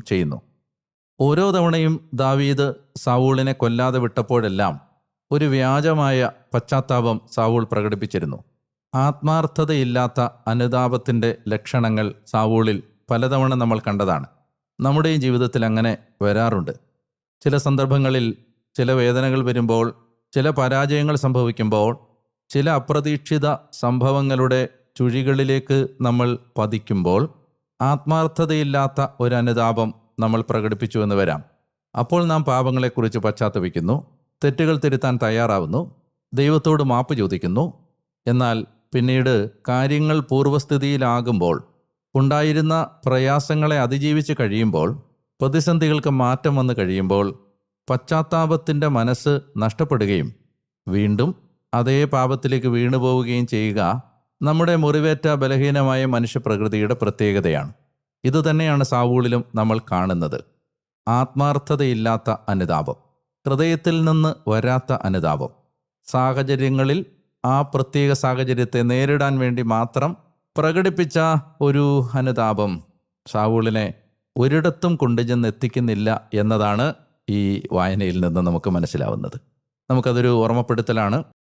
ചെയ്യുന്നു. ഓരോ തവണയും ദാവീദ് സാവൂളിനെ കൊല്ലാതെ വിട്ടപ്പോഴെല്ലാം ഒരു വ്യാജമായ പശ്ചാത്താപം സാവൂൾ പ്രകടിപ്പിച്ചിരുന്നു. ആത്മാർത്ഥതയില്ലാത്ത അനുതാപത്തിൻ്റെ ലക്ഷണങ്ങൾ സാവൂളിൽ പലതവണ നമ്മൾ കണ്ടതാണ്. നമ്മുടെയും ജീവിതത്തിൽ അങ്ങനെ വരാറുണ്ട്. ചില സന്ദർഭങ്ങളിൽ ചില വേദനകൾ വരുമ്പോൾ, ചില പരാജയങ്ങൾ സംഭവിക്കുമ്പോൾ, ചില അപ്രതീക്ഷിത സംഭവങ്ങളുടെ ചുഴികളിലേക്ക് നമ്മൾ പതിക്കുമ്പോൾ ആത്മാർത്ഥതയില്ലാത്ത ഒരു അനുതാപം നമ്മൾ പ്രകടിപ്പിച്ചുവെന്ന് വരാം. അപ്പോൾ നാം പാപങ്ങളെക്കുറിച്ച് പശ്ചാത്തപിക്കുന്നു, തെറ്റുകൾ തിരുത്താൻ തയ്യാറാവുന്നു, ദൈവത്തോട് മാപ്പ് ചോദിക്കുന്നു. എന്നാൽ പിന്നീട് കാര്യങ്ങൾ പൂർവ്വസ്ഥിതിയിലാകുമ്പോൾ, ഉണ്ടായിരുന്ന പ്രയാസങ്ങളെ അതിജീവിച്ച് കഴിയുമ്പോൾ, പ്രതിസന്ധികൾക്ക് മാറ്റം വന്നു കഴിയുമ്പോൾ പശ്ചാത്താപത്തിൻ്റെ മനസ്സ് നഷ്ടപ്പെടുകയും വീണ്ടും അതേ പാപത്തിലേക്ക് വീണുപോവുകയും ചെയ്യുക നമ്മുടെ മുറിവേറ്റ ബലഹീനമായ മനുഷ്യപ്രകൃതിയുടെ പ്രത്യേകതയാണ്. ഇതുതന്നെയാണ് സാവൂളിലും നമ്മൾ കാണുന്നത്. ആത്മാർത്ഥതയില്ലാത്ത അനുതാപം, ഹൃദയത്തിൽ നിന്ന് വരാത്ത അനുതാപം, സാഹചര്യങ്ങളിൽ ആ പ്രത്യേക സാഹചര്യത്തെ നേരിടാൻ വേണ്ടി മാത്രം പ്രകടിപ്പിച്ച ഒരു അനുതാപം സാവൂളിനെ ഒരിടത്തും കൊണ്ടുചെന്ന് എത്തിക്കുന്നില്ല എന്നതാണ് ഈ വായനയിൽ നിന്ന് നമുക്ക് മനസ്സിലാവുന്നത്. നമുക്കതൊരു ഓർമ്മപ്പെടുത്തലാണ്.